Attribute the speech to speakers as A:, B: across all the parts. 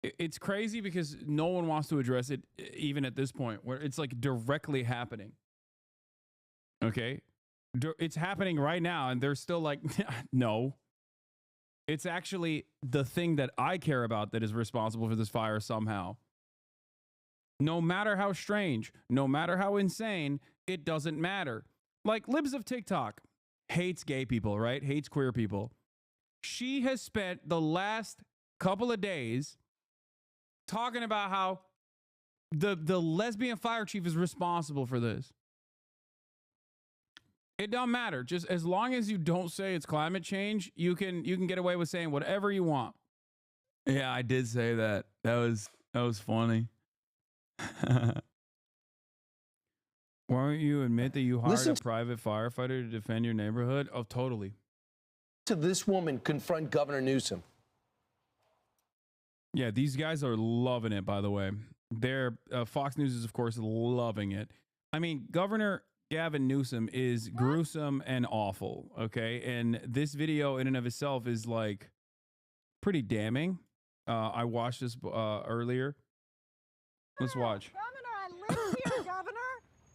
A: It's crazy because no one wants to address it, even at this point, where it's like directly happening. Okay? It's happening right now, and they're still like, no. It's actually the thing that I care about that is responsible for this fire somehow. No matter how strange, no matter how insane, it doesn't matter. Like Libs of TikTok hates gay people, right? Hates queer people. She has spent the last couple of days talking about how the lesbian fire chief is responsible for this. It don't matter. Just as long as you don't say it's climate change, you can get away with saying whatever you want. Yeah, I did say that. That was funny. Why don't you admit that you hired a private firefighter to defend your neighborhood? Oh, totally.
B: To this woman confront Governor Newsom.
A: Yeah, these guys are loving it, by the way. They're Fox News is, of course, loving it. I mean, Governor Gavin Newsom is gruesome and awful, okay? And this video in and of itself is, like, pretty damning. I watched this earlier. Let's watch.
C: Governor, I live here, Governor.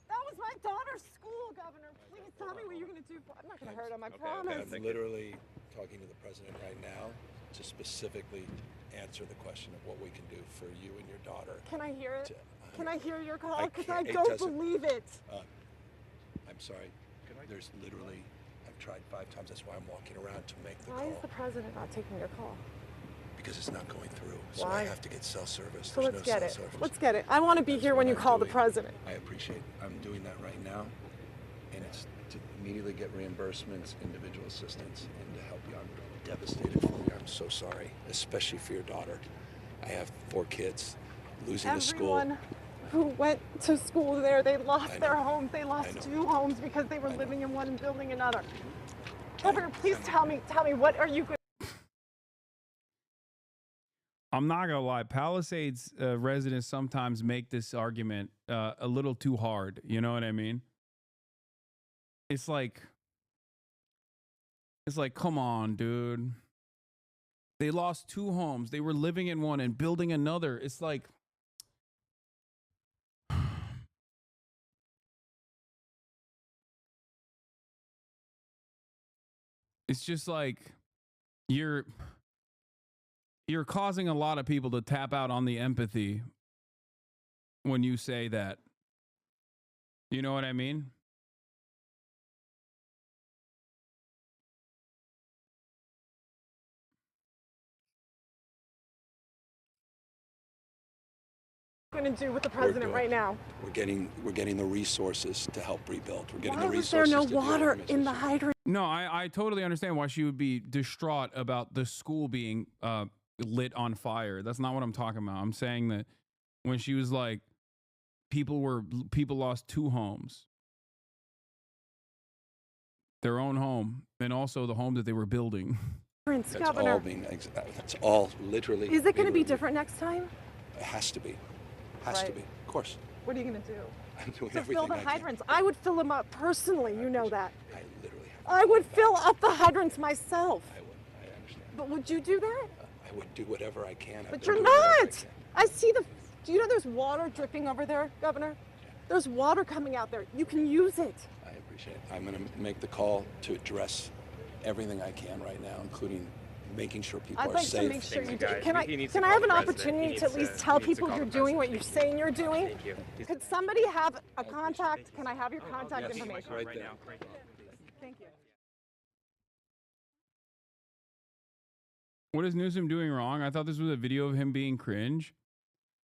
C: That was my daughter's school, Governor. Please tell me what you're going to do. I'm not going to hurt him, I promise.
D: I'm literally talking to the president right now to specifically answer the question of what we can do for you and your daughter.
C: Can I hear it? Can I hear your call? Because I don't believe it.
D: I'm sorry. There's literally, I've tried 5 times. That's why I'm walking around to make the call.
C: Why is the president not taking your call?
D: Because it's not going through. So
C: Why?
D: I have to get cell service.
C: So
D: There's
C: let's
D: no
C: get
D: cell
C: it.
D: service.
C: Let's get it. I want to be here when you call the president.
D: I appreciate it. I'm doing that right now. And it's to immediately get reimbursements, individual assistance, and to help you. I'm devastated for you. I'm so sorry, especially for your daughter. I have 4 kids. Losing the school.
C: Everyone who went to school there, they lost their homes. They lost 2 homes because they were living in one and building another. Governor, please tell me, what are you going to...
A: I'm not gonna lie, Palisades residents sometimes make this argument a little too hard. You know what I mean? It's like, come on, dude. They lost 2 homes. They were living in one and building another. It's like, it's just like you're causing a lot of people to tap out on the empathy when you say that. You know what I mean?
C: going to do with the president right now?
D: We're getting the resources to help rebuild. We're getting
C: Why
D: the
C: was there
D: resources.
C: no water in the hydrant?
A: No, I totally understand why she would be distraught about the school being lit on fire. That's not what I'm talking about. I'm saying that when she was like, people lost 2 homes, their own home, and also the home that they were building.
D: That's
C: Governor.
D: all being. That's all literally.
C: Is it going to be different next time?
D: It has to be. Has to be. Of course.
C: What are you going to do?
D: I'm doing
C: To
D: everything
C: fill the
D: I
C: hydrants. I would fill them up personally. You know that.
D: I literally.
C: I would fill up the hydrants myself.
D: I would. I understand.
C: But would you do that?
D: I would do whatever I can.
C: But you're not. I see the. Do you know there's water dripping over there, Governor? There's water coming out there. You can use it.
D: I appreciate it. I'm going to make the call to address everything I can right now, inclling making sure people
C: I'd
D: are
C: like
D: safe.
C: to make sure you do. Can I have an opportunity to at least tell people you're doing what you're saying you're doing?
E: Thank you.
C: Could somebody have a contact? Can I have your contact
D: Yes,
C: information?
D: right there.
C: Thank you.
A: What is Newsom doing wrong? I thought this was a video of him being cringe.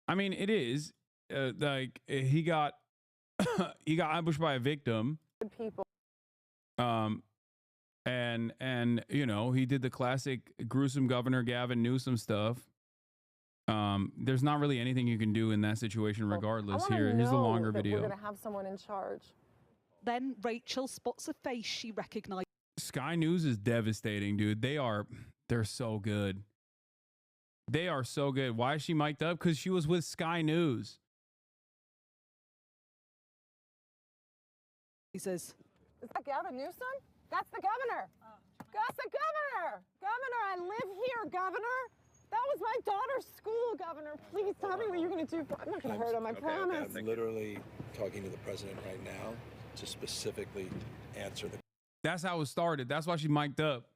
A: I mean, it is. Like he got ambushed by a victim.
C: Good people.
A: And you know, he did the classic gruesome Governor Gavin Newsom stuff. There's not really anything you can do in that situation regardless. Here's the longer video.
C: We're going to have someone in charge.
F: Then Rachel spots a face she recognized.
A: Sky News is devastating, dude. They're so good. They are so good. Why is she mic'd up? Because she was with Sky News.
F: He says,
C: Is that Gavin Newsom? That's the governor. That's the governor. Governor, I live here, Governor. That was my daughter's school, Governor. Please tell me what you're going to do. I'm not going to hurt him, I promise.
D: I'm literally talking to the president right now to specifically answer the.
A: That's how it started. That's why she mic'd up.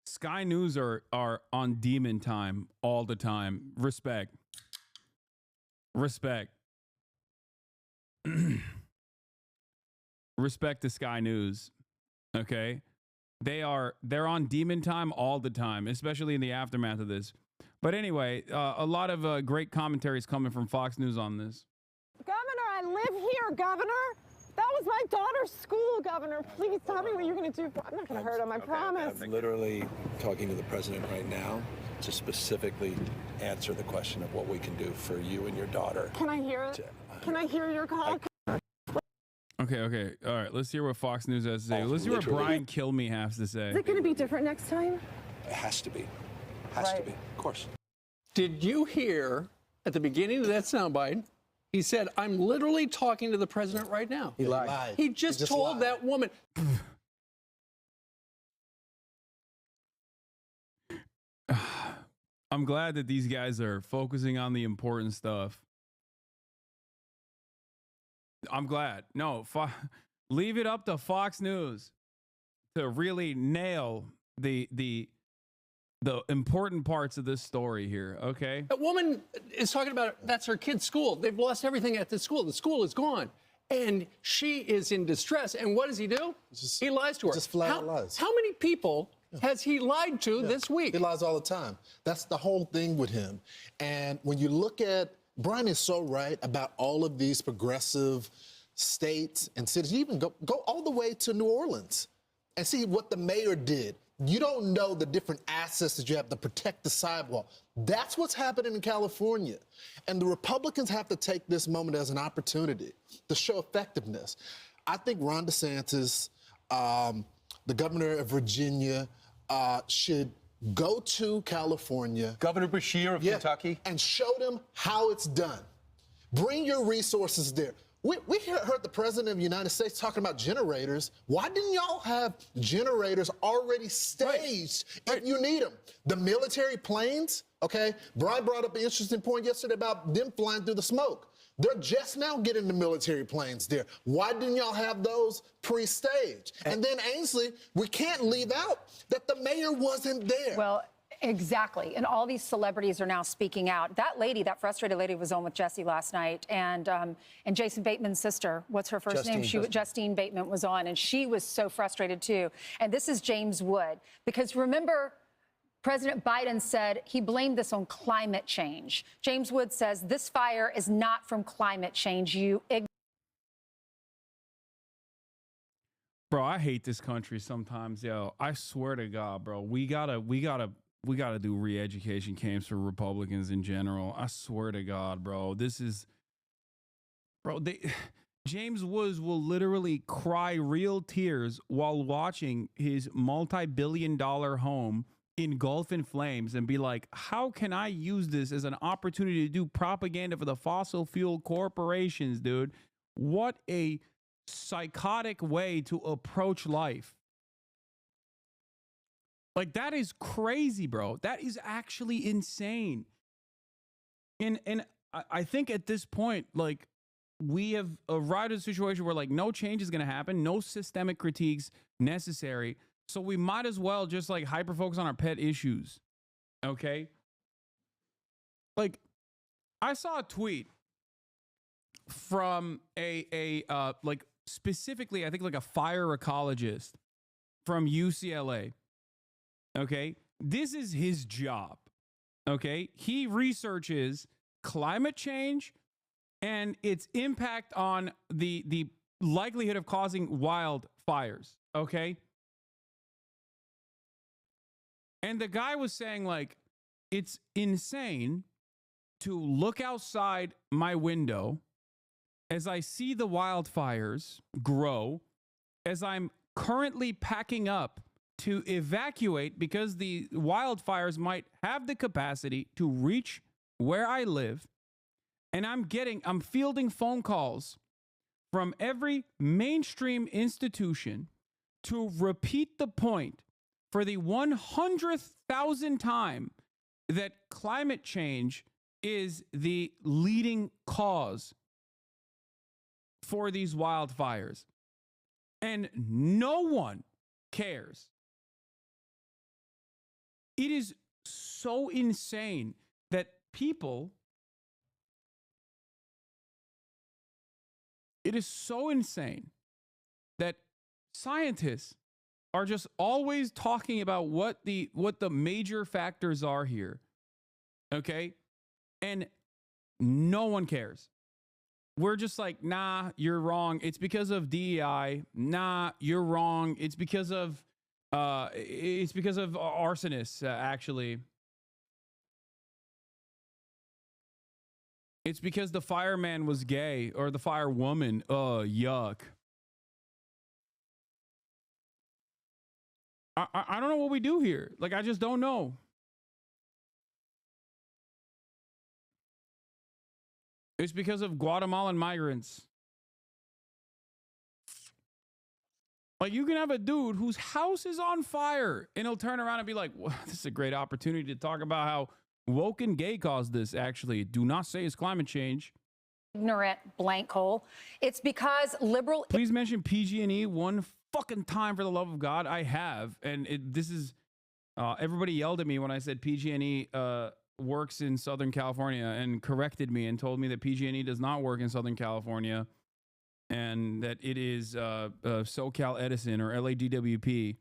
A: Sky News are on demon time all the time. Respect. Respect. Respect to Sky News. Okay? They're on demon time all the time, especially in the aftermath of this. But anyway, a lot of great commentaries coming from Fox News on this.
C: Governor, I live here, Governor. That was my daughter's school, Governor. Please tell me what you're going to do. I'm not going to hurt him, I promise.
D: I'm literally talking to the president right now to specifically answer the question of what we can do for you and your daughter.
C: Can I hear it? Can I hear your call?
A: Okay. All right, let's hear what Fox News has to say. Let's hear what Brian Kilme has to say.
C: Is it going to be different next time?
D: It has to be. Has to be. Of course.
E: Did you hear at the beginning of that soundbite? He said, I'm literally talking to the president right now.
B: He lied.
E: He just told
B: lied.
E: that woman.
A: I'm glad that these guys are focusing on the important stuff. I'm glad. No, leave it up to Fox News to really nail the important parts of this story here, okay?
E: That woman is talking about that's her kid's school. They've lost everything at the school. The school is gone. And she is in distress. And what does he do? He lies to her.
G: Just flat out lies.
E: How many people has he lied to this week?
G: He lies all the time. That's the whole thing with him. And when you look at, Brian is so right about all of these progressive states and cities. You even go all the way to New Orleans and see what the mayor did. You don't know the different assets that you have to protect the sidewalk. That's what's happening in California. And the Republicans have to take this moment as an opportunity to show effectiveness. I think Ron DeSantis, the governor of Virginia, should go to California.
E: Governor Beshear of Kentucky.
G: And show them how it's done. Bring your resources there. We heard the president of the United States talking about generators. Why didn't y'all have generators already staged if you need them? The military planes, okay? Brian brought up an interesting point yesterday about them flying through the smoke. They're just now getting the military planes there. Why didn't y'all have those pre-staged? And then Ainsley, we can't leave out that the mayor wasn't there.
H: Well, exactly. And all these celebrities are now speaking out. That lady, that frustrated lady, was on with Jesse last night. And Jason Bateman's sister, what's her first name? Justine Bateman was on, and she was so frustrated too. And this is James Wood. Because remember, President Biden said he blamed this on climate change. James Wood says this fire is not from climate change.
A: Bro, I hate this country sometimes, yo. I swear to God, bro. We gotta do re-education camps for Republicans in general. I swear to God, bro. James Woods will literally cry real tears while watching his multi-billion-dollar home engulf in flames and be like, how can I use this as an opportunity to do propaganda for the fossil fuel corporations, dude? What a psychotic way to approach life. Like, that is crazy, bro. That is actually insane. And I think at this point, like, we have arrived at a situation where, like, no change is going to happen, no systemic critiques necessary. So we might as well just, like, hyper focus on our pet issues. Okay? Like, I saw a tweet from like, specifically, I think, like, a fire ecologist from UCLA. Okay? This is his job. Okay? He researches climate change and its impact on the likelihood of causing wildfires. Okay? And the guy was saying, like, it's insane to look outside my window as I see the wildfires grow, as I'm currently packing up to evacuate because the wildfires might have the capacity to reach where I live. And I'm fielding phone calls from every mainstream institution to repeat the point for the 100,000th time that climate change is the leading cause for these wildfires. And no one cares. It is so insane that people, it is so insane that scientists are just always talking about what the major factors are here. Okay? And no one cares. We're just like, nah, you're wrong. It's because of DEI. Nah, you're wrong. It's because of arsonists, actually. It's because the fireman was gay or the firewoman. Yuck. I don't know what we do here. Like, I just don't know. It's because of Guatemalan migrants. Like, you can have a dude whose house is on fire and he'll turn around and be like, well, this is a great opportunity to talk about how woke and gay caused this. Actually, do not say it's climate change.
H: Ignorant blank hole. It's because liberal.
A: Please mention PG&E one fucking time for the love of God. I have. And this is, everybody yelled at me when I said PG&E works in Southern California and corrected me and told me that PG&E does not work in Southern California and that it is SoCal Edison or LADWP.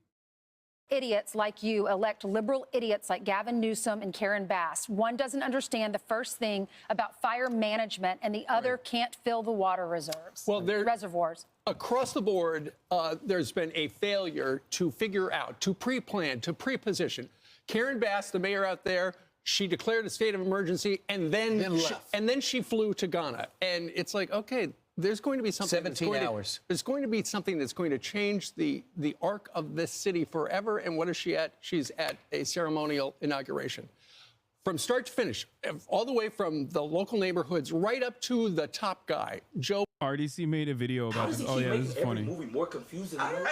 H: Idiots like you elect liberal idiots like Gavin Newsom and Karen Bass. One doesn't understand the first thing about fire management and the other can't fill the water reserves.
E: Well,
H: reservoirs.
E: Across the board, there's been a failure to figure out, to pre-plan, to pre-position. Karen Bass, the mayor out there, she declared a state of emergency and then she flew to Ghana. And it's like, okay, there's going to be something.
B: 17 hours.
E: There's going to be something that's going to change the arc of this city forever. And what is she at? She's at a ceremonial inauguration. From start to finish, all the way from the local neighborhoods right up to the top guy, Joe.
A: RDC made a video about this. Oh, yeah, this is funny.
I: Movie more confusing. Hey, all right,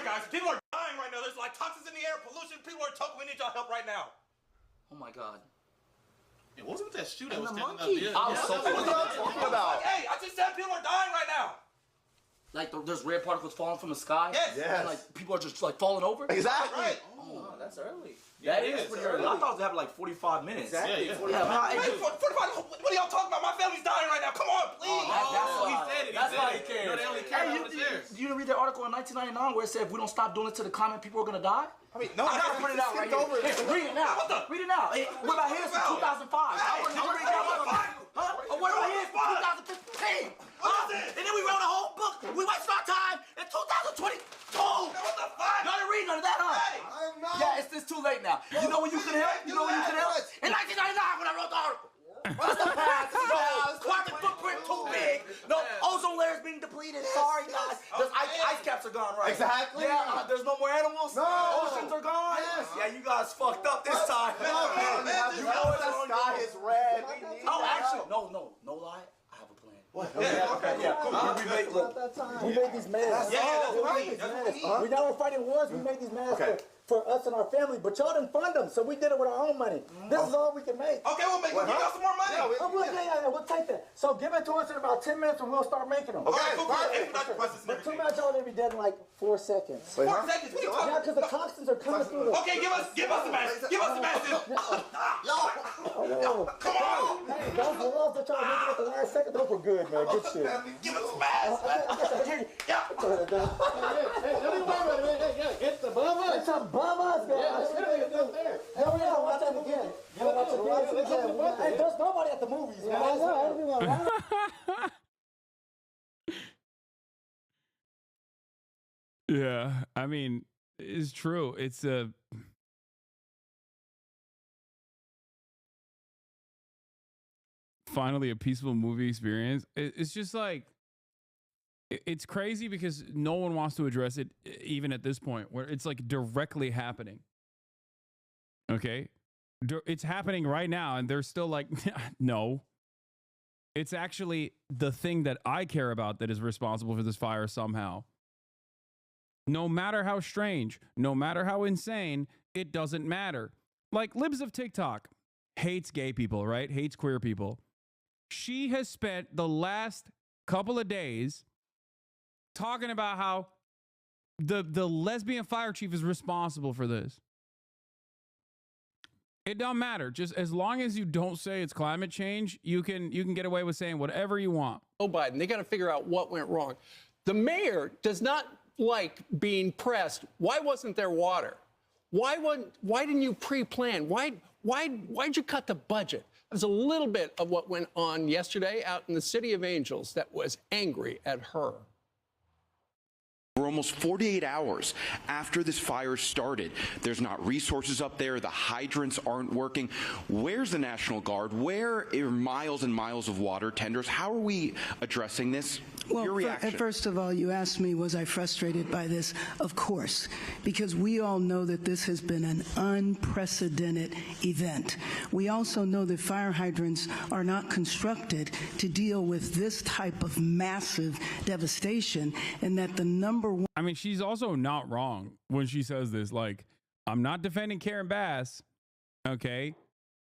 I: guys. People are dying right now. There's like toxins in the air, pollution. People are talking. We need y'all help right now.
J: Oh my God.
I: It wasn't that shooter.
J: And
I: was
J: the
I: standing
J: monkey.
I: up there.
J: What are y'all talking about?
I: Hey, I just said people are dying right now.
J: Like there's red particles falling from the sky?
I: Yes.
J: And like people are just like falling over?
I: Exactly.
J: Right. Oh, that's early. That is pretty early. I thought it was having like 45 minutes.
I: Exactly.
J: Yeah,
I: 45.
J: man,
I: Wait, 45. What are y'all talking about? My family's dying right now. Come on, please.
J: That's why.
I: He said it.
J: That's why he
I: No,
J: cares.
I: they only care
J: Hey,
I: about the chairs.
J: you didn't read that article in 1999 where it said if we don't stop doing it to the climate, people are gonna die?
I: I mean, no,
J: I gotta print it out right here. Hey, read it now. Read it now. Hey, what about his from 2005?
I: Hey,
J: Did you read that? Huh? What about his from 2015? And then we wrote a whole book. We wasted our time in 2022.
I: What the fuck?
J: Y'all didn't read none of that, huh?
I: Hey,
J: Yeah, it's too late now. You know when you could help? You know when you could help? In 1999 when I wrote the article. What's the past? No, carbon footprint too big. No, ozone layer's being depleted. Sorry, guys. Those ice caps are gone, right?
I: Exactly.
J: Yeah, there's no more animals.
I: No.
J: Oceans are gone.
I: Yes.
J: Yeah, you guys fucked up this time.
I: Man,
J: You know the sky is red. Oh, actually, no lie. I have a plan.
I: What? Yeah.
K: We made these masks. We not only fighting wars, we made these masks for us and our family, but y'all didn't fund them, so we did it with our own money. This is all we can make.
I: Okay, we'll make it. Give us some more money.
K: We'll take that. So give it to us in about 10 minutes and we'll start making them.
I: Okay, cool.
K: But too much y'all be dead in like 4 seconons.
I: 4 seconds? What are you talking
K: Yeah, because the toxins are coming through the...
I: Okay, give us the mask. Give us the mask. Come on.
K: Hey, those gloves that y'all making at the last second, those were good, man. Good shit.
I: Give us the mask. Yeah.
K: It's above us. It's above us, guys. Yeah, watch that again. Watch it again. Hey, there's nobody at the movies, guys.
A: Yeah, I mean, it's true. It's finally a peaceful movie experience. It's just like, it's crazy because no one wants to address it even at this point where it's like directly happening. Okay? It's happening right now and they're still like, no. It's actually the thing that I care about that is responsible for this fire somehow. No matter how strange, no matter how insane, it doesn't matter. Like Libs of TikTok hates gay people, right? Hates queer people. She has spent the last couple of days talking about how the lesbian fire chief is responsible for this. It don't matter. Just as long as you don't say it's climate change, you can get away with saying whatever you want.
E: Joe Biden, they got to figure out what went wrong. The mayor does not like being pressed. Why wasn't there water? Why didn't you pre-plan? Why'd you cut the budget? There's a little bit of what went on yesterday out in the City of Angels that was angry at her.
L: We're almost 48 hours after this fire started. There's not resources up there. The hydrants aren't working. Where's the National Guard? Where are miles and miles of water tenders? How are we addressing this?
M: Well,
L: Your reaction?
M: First of all, you asked me, was I frustrated by this? Of course, because we all know that this has been an unprecedented event. We also know that fire hydrants are not constructed to deal with this type of massive devastation, and that the number one...
A: I mean, she's also not wrong when she says this. Like, I'm not defending Karen Bass, okay?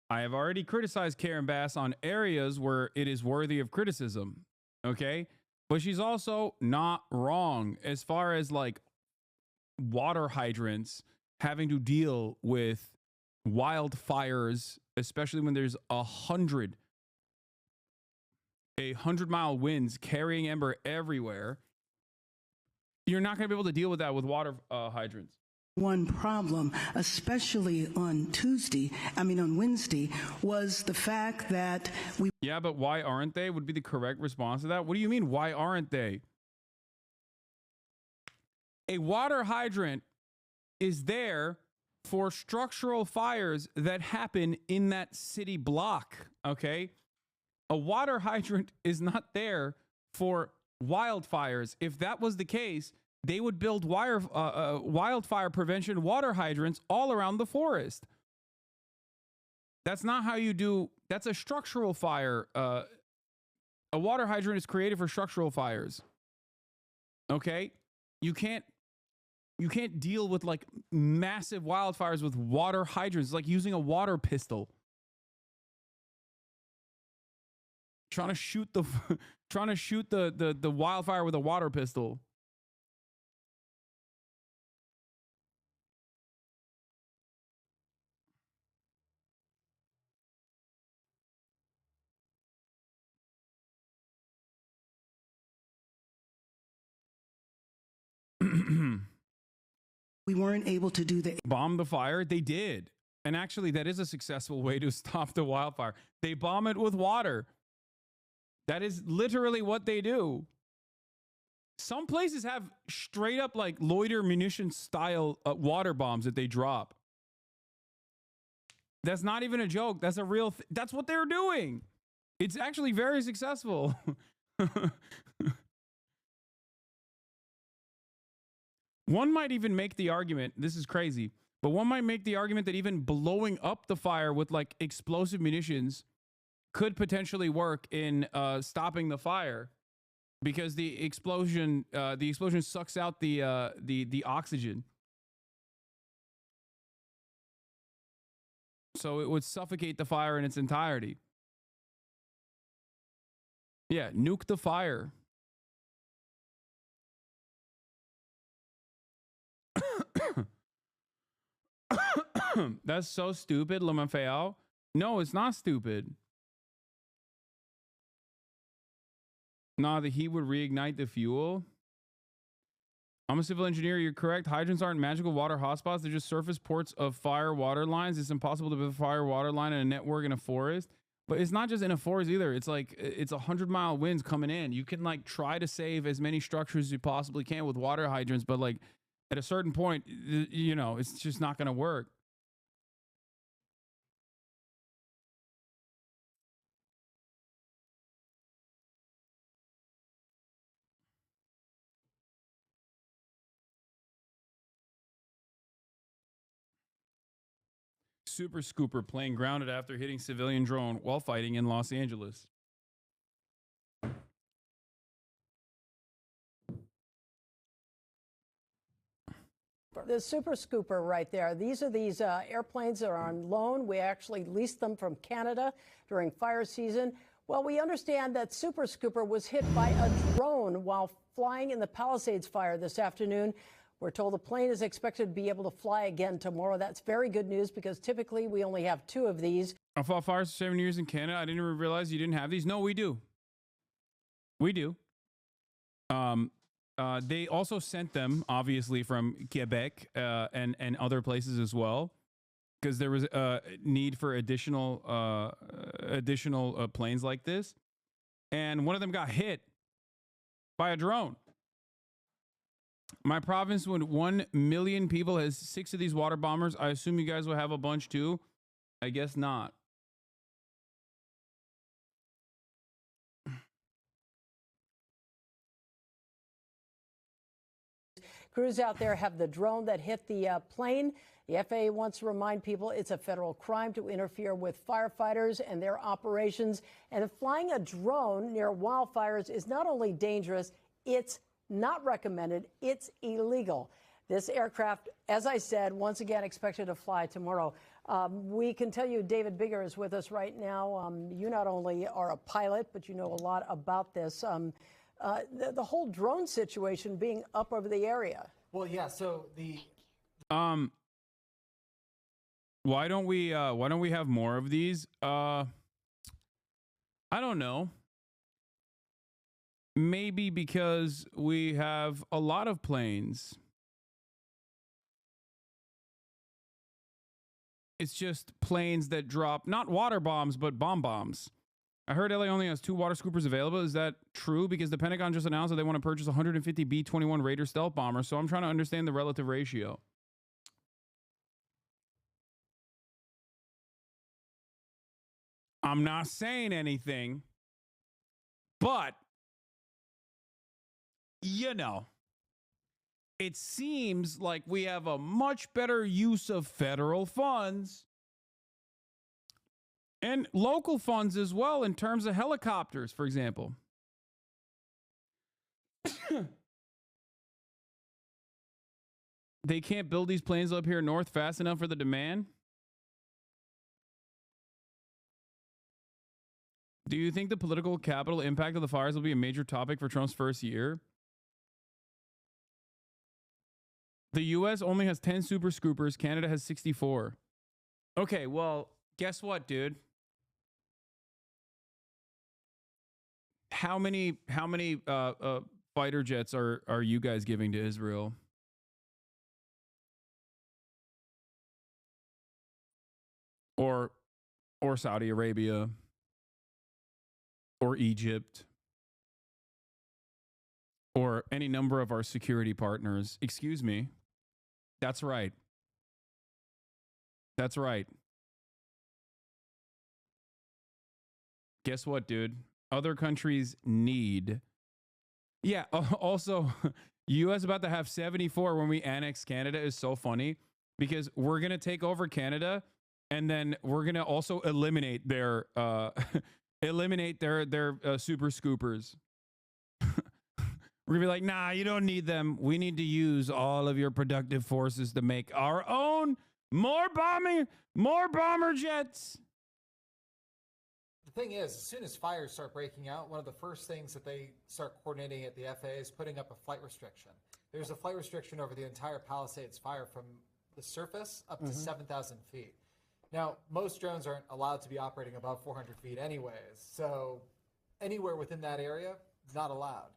A: I have already criticized Karen Bass on areas where it is worthy of criticism, okay? But she's also not wrong as far as like water hydrants having to deal with wildfires, especially when there's 100-mile winds carrying ember everywhere. You're not going to be able to deal with that with water hydrants.
M: One problem, especially on Wednesday, was the fact that we...
A: Yeah, but why aren't they? Would be the correct response to that. What do you mean, why aren't they? A water hydrant is there for structural fires that happen in that city block, okay? A water hydrant is not there for wildfires. If that was the case, they would build wildfire prevention water hydrants all around the forest. That's not how you do. That's a structural fire. A water hydrant is created for structural fires. Okay, you can't deal with like massive wildfires with water hydrants. It's like using a water pistol. Trying to shoot the wildfire with a water pistol.
M: We weren't able to do the...
A: Bomb the fire? They did. And actually, that is a successful way to stop the wildfire. They bomb it with water. That is literally what they do. Some places have straight up like loiter munition style water bombs that they drop. That's not even a joke. That's a real that's what they're doing. It's actually very successful. One might even make the argument, this is crazy, but one might make the argument that even blowing up the fire with like explosive munitions could potentially work in stopping the fire, because the explosion sucks out the oxygen. So it would suffocate the fire in its entirety. Yeah, nuke the fire. That's so stupid, Lemafeo. No, it's not stupid. Nah, the heat would reignite the fuel. I'm a civil engineer. You're correct. Hydrants aren't magical water hotspots. They're just surface ports of fire water lines. It's impossible to build a fire water line in a network in a forest. But it's not just in a forest either. It's like it's 100-mile winds coming in. You can like try to save as many structures as you possibly can with water hydrants, but like at a certain point, you know, it's just not going to work. Super Scooper plane grounded after hitting civilian drone while fighting in Los Angeles.
N: The Super Scooper right there. These are airplanes that are on loan. We actually leased them from Canada during fire season. Well, we understand that Super Scooper was hit by a drone while flying in the Palisades fire this afternoon. We're told the plane is expected to be able to fly again tomorrow. That's very good news because typically we only have 2 of these.
A: I fought fires for 7 years in Canada. I didn't even realize you didn't have these. No, we do. We do. They also sent them, obviously, from Quebec and other places as well, because there was a need for additional planes like this. And one of them got hit by a drone. My province, with 1 million people, has 6 of these water bombers. I assume you guys will have a bunch too. I guess not.
N: Crews out there have the drone that hit the plane. The FAA wants to remind people it's a federal crime to interfere with firefighters and their operations. And flying a drone near wildfires is not only dangerous, it's not recommended, it's illegal. This aircraft, as I said, once again expected to fly tomorrow. We can tell you David Bigger is with us right now. You not only are a pilot, but you know a lot about this. The whole drone situation being up over the area.
O: Well, yeah. So
A: why don't we have more of these? I don't know. Maybe because we have a lot of planes. It's just planes that drop not water bombs, but bombs. I heard LA only has 2 water scoopers available. Is that true? Because the Pentagon just announced that they want to purchase 150 B-21 Raider stealth bombers. So I'm trying to understand the relative ratio. I'm not saying anything, but you know, it seems like we have a much better use of federal funds and local funds as well in terms of helicopters, for example. They can't build these planes up here north fast enough for the demand. Do you think the political capital impact of the fires will be a major topic for Trump's first year? The U.S. only has 10 Super Scoopers. Canada has 64. Okay, well, guess what, dude? How many fighter jets are you guys giving to Israel? Or Saudi Arabia? Or Egypt? Or any number of our security partners? Excuse me. That's right. That's right. Guess what, dude? Other countries need. Yeah, also, U.S. about to have 74 when we annex Canada is so funny because we're going to take over Canada and then we're going to also eliminate their super scoopers. We're gonna be like, nah, you don't need them. We need to use all of your productive forces to make our own more bomber jets.
O: the thing is, as soon as fires start breaking out, one of the first things that they start coordinating at the FAA is putting up a flight restriction. There's a flight restriction over the entire Palisades fire from the surface up to 7,000 feet. Now, most drones aren't allowed to be operating above 400 feet anyways, so anywhere within that area, not allowed.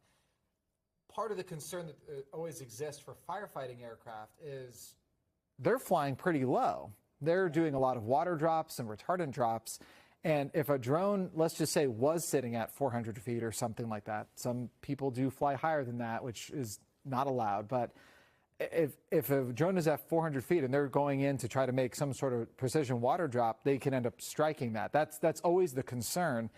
O: Part of the concern that always exists for firefighting aircraft is they're flying pretty low. They're doing a lot of water drops and retardant drops. And if a drone, let's just say, was sitting at 400 feet or something like that, some people do fly higher than that, which is not allowed. But if a drone is at 400 feet and they're going in to try to make some sort of precision water drop, they can end up striking that. That's always the concern.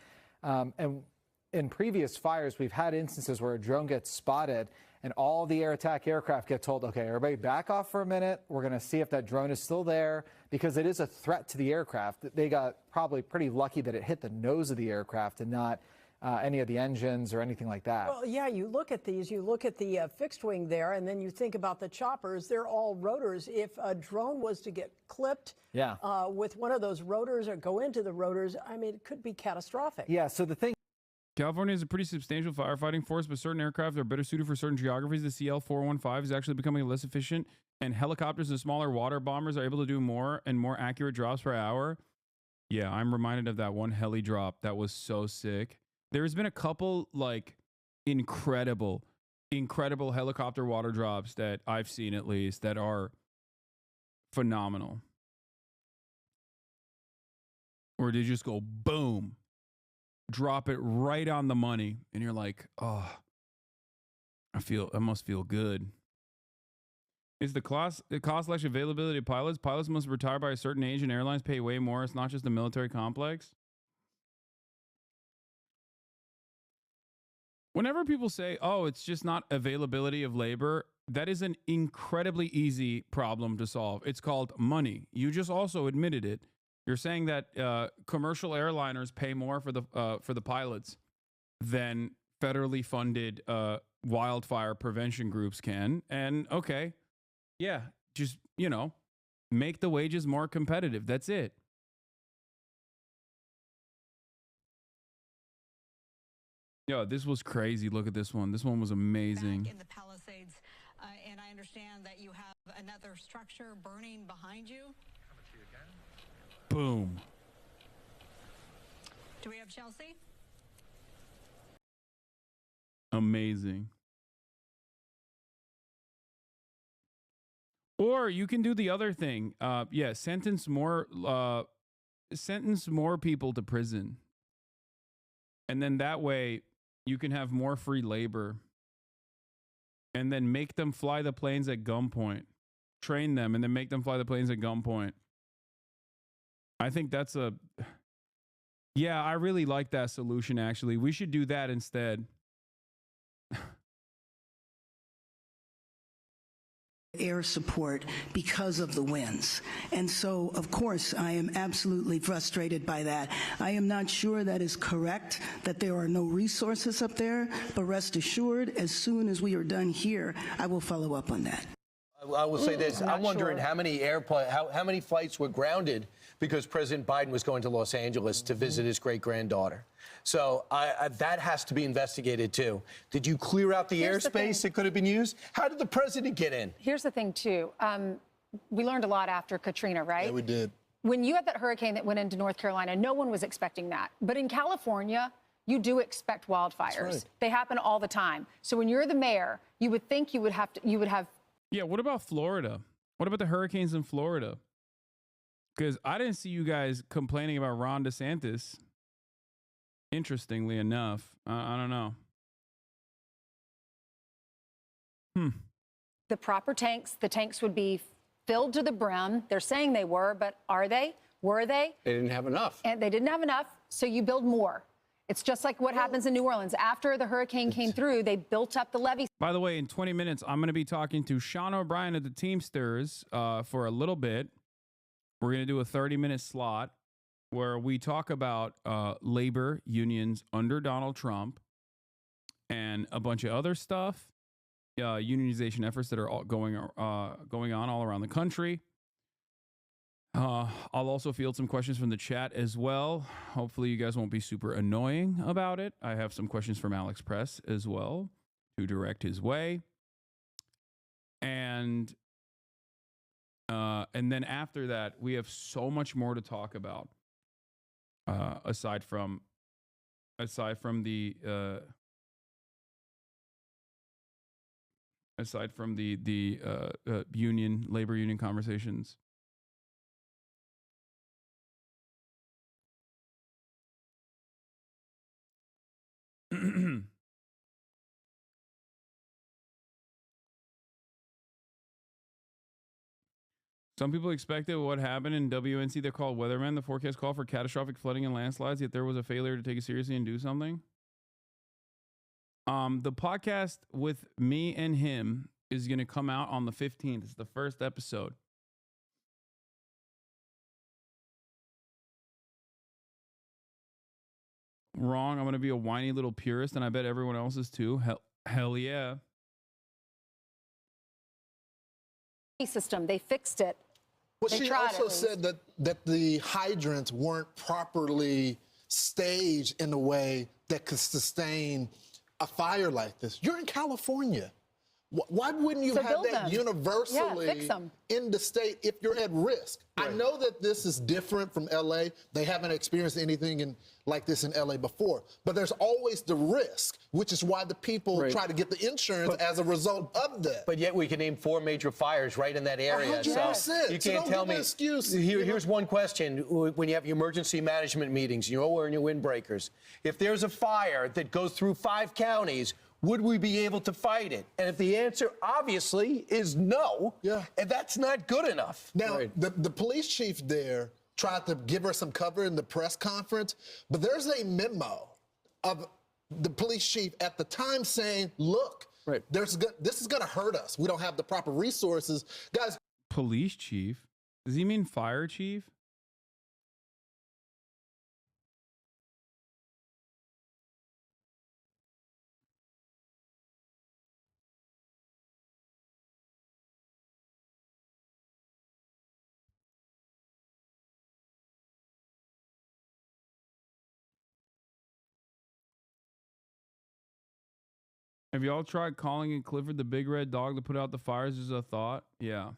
O: And in previous fires, we've had instances where a drone gets spotted and all the air attack aircraft get told, okay, everybody back off for a minute. We're going to see if that drone is still there, because it is a threat to the aircraft. They got probably pretty lucky that it hit the nose of the aircraft and not
P: any of the engines or anything like that.
N: Well, yeah, you look at these, you look at the fixed wing there, and then you think about the choppers. They're all rotors. If a drone was to get clipped with one of those rotors or go into the rotors, I mean, it could be catastrophic.
P: Yeah, so the thing.
A: California has a pretty substantial firefighting force, but certain aircraft are better suited for certain geographies. The CL-415 is actually becoming less efficient, and helicopters and smaller water bombers are able to do more and more accurate drops per hour. Yeah, I'm reminded of that one heli drop. That was so sick. There's been a couple, like, incredible helicopter water drops that I've seen, at least, that are phenomenal. Or they just go boom. Drop it right on the money, and you're like, oh, I must feel good. Is the cost availability of pilots? Pilots must retire by a certain age, and airlines pay way more. It's not just a military complex. Whenever people say, oh, it's just not availability of labor, that is an incredibly easy problem to solve. It's called money. You just also admitted it. You're saying that commercial airliners pay more for the pilots than federally funded wildfire prevention groups can. And okay, yeah, just, you know, make the wages more competitive. That's it. Yo, this was crazy. Look at this one. This one was amazing.
Q: Back in the Palisades, and I understand that you have another structure burning behind you.
A: Boom.
Q: Do we have Chelsea?
A: Amazing. Or you can do the other thing. Yeah, sentence more people to prison. And then that way you can have more free labor. And then make them fly the planes at gunpoint. Train them and then make them fly the planes at gunpoint. I think that's yeah, I really like that solution, actually. We should do that instead.
M: Air support because of the winds. And so, of course, I am absolutely frustrated by that. I am not sure that is correct, that there are no resources up there, but rest assured, as soon as we are done here, I will follow up on that.
B: I will say this. I'm wondering how many how many flights were grounded because President Biden was going to Los Angeles to visit his great-granddaughter. So that has to be investigated, too. Did you clear out the airspace that could have been used? How did the president get in?
H: Here's the thing, too. We learned a lot after Katrina, right?
G: Yeah, we did.
H: When you had that hurricane that went into North Carolina, no one was expecting that. But in California, you do expect wildfires.
G: Right.
H: They happen all the time. So when you're the mayor, you would think you would have.
A: Yeah, what about Florida? What about the hurricanes in Florida? Because I didn't see you guys complaining about Ron DeSantis. Interestingly enough, I don't know.
H: The proper tanks, the tanks would be filled to the brim. They're saying they were, but are they? Were they?
E: They didn't have enough.
H: And they didn't have enough, so you build more. It's just like what happens in New Orleans. After the hurricane came through, they built up the levees.
A: By the way, in 20 minutes, I'm going to be talking to Sean O'Brien of the Teamsters for a little bit. We're going to do a 30-minute slot where we talk about labor unions under Donald Trump and a bunch of other stuff, unionization efforts that are all going on all around the country. I'll also field some questions from the chat as well. Hopefully you guys won't be super annoying about it. I have some questions from Alex Press as well to direct his way. And then after that, we have so much more to talk about. Aside from the labor union conversations. Some people expected what happened in WNC. They're called weathermen. The forecast called for catastrophic flooding and landslides, yet there was a failure to take it seriously and do something. The podcast with me and him is going to come out on the 15th. It's the first episode. wrong. I'm going to be a whiny little purist, and I bet everyone else is too. Hell yeah.
H: System, they fixed it.
G: Well,
H: They
G: she
H: tried
G: also
H: at
G: said that the hydrants weren't properly staged in a way that could sustain a fire like this. You're in California. Why wouldn't you
H: So
G: have
H: build
G: that
H: them.
G: universally
H: Yeah, fix them.
G: in the state if you're at risk? I know that this is different from LA. They haven't experienced anything like this in LA before. But there's always the risk, which is why the people try to get the insurance as a result of that.
B: But yet we can name 4 major fires right in that area.
G: 100%.
B: So you can't tell me.
G: Excuse,
B: Here's one question. When you have your emergency management meetings, you're all wearing your windbreakers. If there's a fire that goes through 5 counties, would we be able to fight it? And if the answer, obviously, is no, and that's not good enough.
G: Now, the police chief there tried to give her some cover in the press conference, but there's a memo of the police chief at the time saying, look, this is going to hurt us. We don't have the proper resources. Guys.
A: Police chief? Does he mean fire chief? Have y'all tried calling in Clifford the big red dog to put out the fires as a thought? Yeah.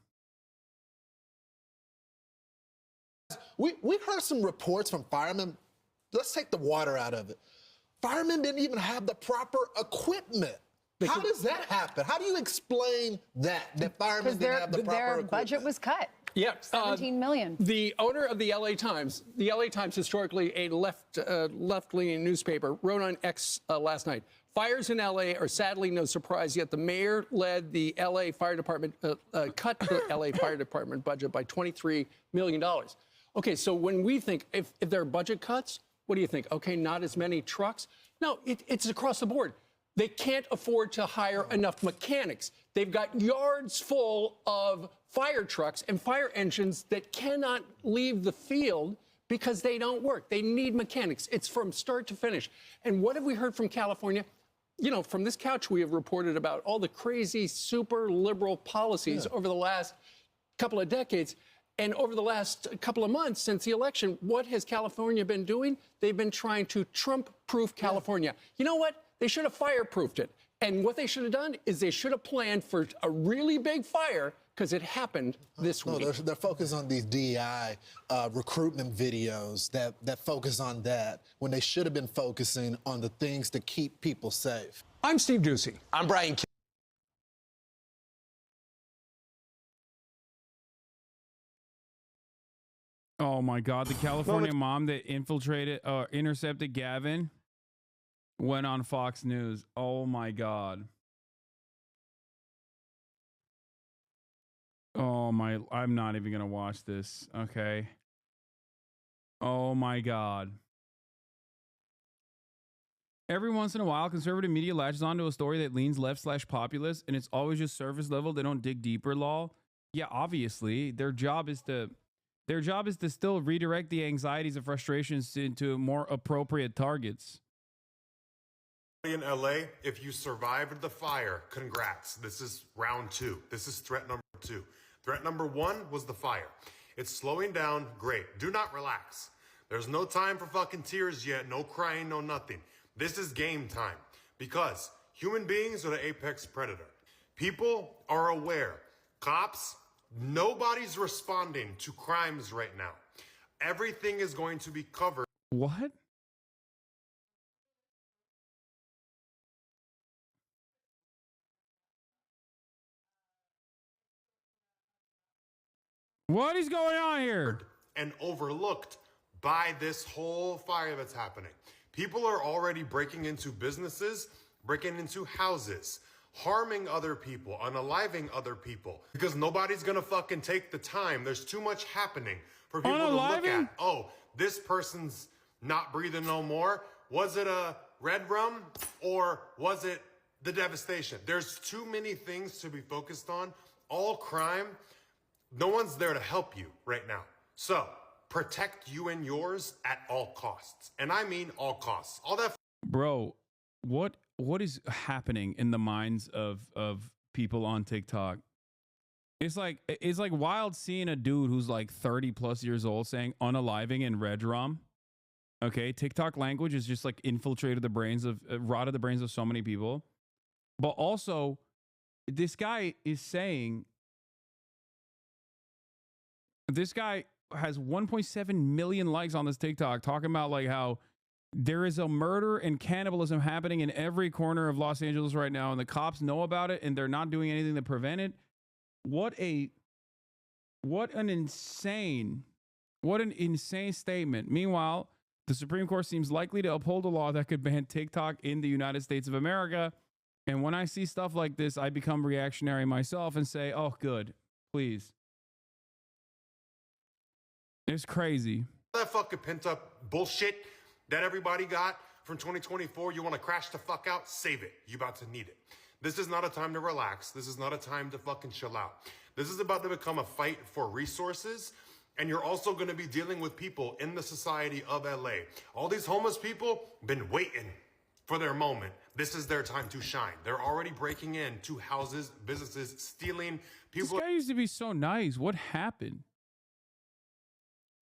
G: We've heard some reports from firemen. Let's take the water out of it. Firemen didn't even have the proper equipment. How does that happen? How do you explain that firemen didn't have the proper equipment?
H: Their budget was cut.
E: Yeah,
H: $17 million.
E: The owner of the LA Times, historically a left-leaning newspaper, wrote on X last night, fires in LA are sadly no surprise, yet the mayor led the LA Fire Department, cut the LA Fire Department budget by $23 million. Okay, so when we think, if there are budget cuts, what do you think? Okay, not as many trucks? No, it's across the board. They can't afford to hire enough mechanics. They've got yards full of fire trucks and fire engines that cannot leave the field because they don't work. They need mechanics. It's from start to finish. And what have we heard from California? You know, from this couch, we have reported about all the crazy, super liberal policies over the last couple of decades. And over the last couple of months since the election, what has California been doing? They've been trying to Trump-proof California. You know what? They should have fireproofed it. And what they should have done is they should have planned for a really big fire because it happened this week.
G: No, they're focused on these DEI recruitment videos that focus on that when they should have been focusing on the things to keep people safe.
E: I'm Steve Ducey.
B: I'm Brian.
A: Oh my God, the California mom that intercepted Gavin went on Fox News. Oh my God. Oh my, I'm not even going to watch this. Okay. Oh my God. Every once in a while, conservative media latches onto a story that leans left/populist, and it's always just surface level. They don't dig deeper, lol. Yeah, obviously, their job is to still redirect the anxieties and frustrations into more appropriate targets.
R: In LA, if you survived the fire, congrats. This is round 2. This is threat number 2. Threat number 1 was the fire. It's slowing down, great. Do not relax. There's no time for fucking tears yet, no crying, no nothing. This is game time because human beings are the apex predator. People are aware. Cops, nobody's responding to crimes right now. Everything is going to be covered.
A: What? What is going on here?
R: And overlooked by this whole fire that's happening. People are already breaking into businesses, breaking into houses, harming other people, unaliving other people, because nobody's gonna fucking take the time. There's too much happening for people to look at. Oh, this person's not breathing no more. Was it a red rum or was it the devastation? There's too many things to be focused on. All crime, no one's there to help you right now. So protect you and yours at all costs. And I mean all costs. All that.
A: Bro, what is happening in the minds of people on TikTok? It's like wild seeing a dude who's like 30 plus years old saying unaliving in red rum. Okay, TikTok language is just like infiltrated the brains of rotted the brains of so many people. But also, this guy is saying, this guy has 1.7 million likes on this TikTok talking about like how there is a murder and cannibalism happening in every corner of Los Angeles right now, and the cops know about it and they're not doing anything to prevent it. What an insane statement. Meanwhile, the Supreme Court seems likely to uphold a law that could ban TikTok in the United States of America. And when I see stuff like this, I become reactionary myself and say, oh, good, please. It's crazy.
R: That fucking pent up bullshit that everybody got from 2024, you want to crash the fuck out? Save it. You about to need it. This is not a time to relax. This is not a time to fucking chill out. This is about to become a fight for resources. And you're also going to be dealing with people in the society of LA. All these homeless people been waiting for their moment. This is their time to shine. They're already breaking into houses, businesses, stealing people.
A: This guy used to be so nice. What happened?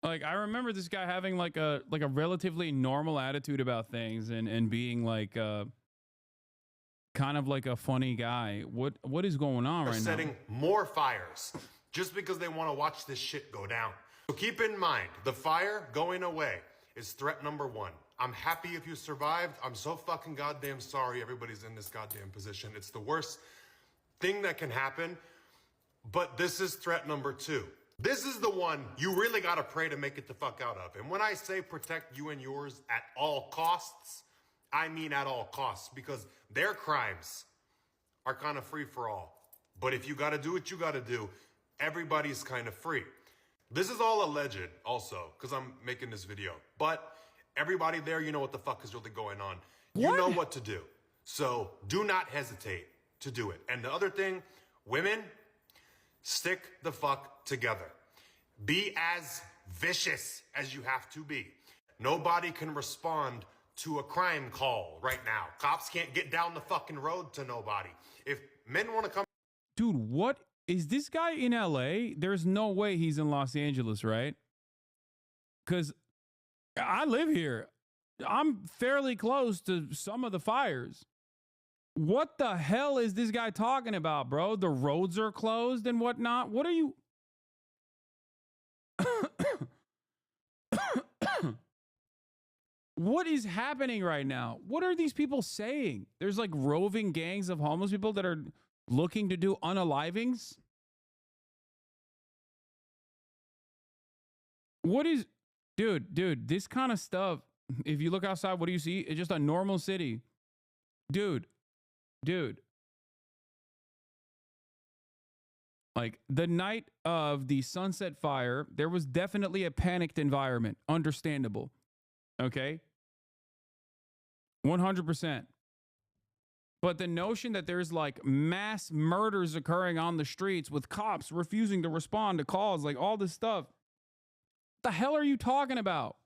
A: Like, I remember this guy having like a relatively normal attitude about things and being like kind of like a funny guy. What is going on right now?
R: Setting more fires just because they want to watch this shit go down. So keep in mind, the fire going away is threat number one. I'm happy if you survived. I'm so fucking goddamn sorry everybody's in this goddamn position. It's the worst thing that can happen. But this is threat number two. This is the one you really got to pray to make it the fuck out of. And when I say protect you and yours at all costs, I mean at all costs, because their crimes are kind of free for all. But if you got to do what you got to do, everybody's kind of free. This is all alleged also, because I'm making this video. But everybody there, you know what the fuck is really going on. You know what to do. So do not hesitate to do it. And the other thing, women, stick the fuck together. Be as vicious as you have to be. Nobody can respond to a crime call right now. Cops can't get down the fucking road to nobody. If men want to come...
A: Dude, what? Is this guy in LA? There's no way he's in Los Angeles, right? Because I live here. I'm fairly close to some of the fires. What the hell is this guy talking about, bro? The roads are closed and whatnot. What are you... What is happening right now? What are these people saying? There's like roving gangs of homeless people that are looking to do unalivings? What is... Dude, this kind of stuff, if you look outside, what do you see? It's just a normal city. Dude. Like, the night of the Sunset Fire, there was definitely a panicked environment. Understandable. Okay? 100%. But the notion that there's like mass murders occurring on the streets with cops refusing to respond to calls, like all this stuff. What the hell are you talking about?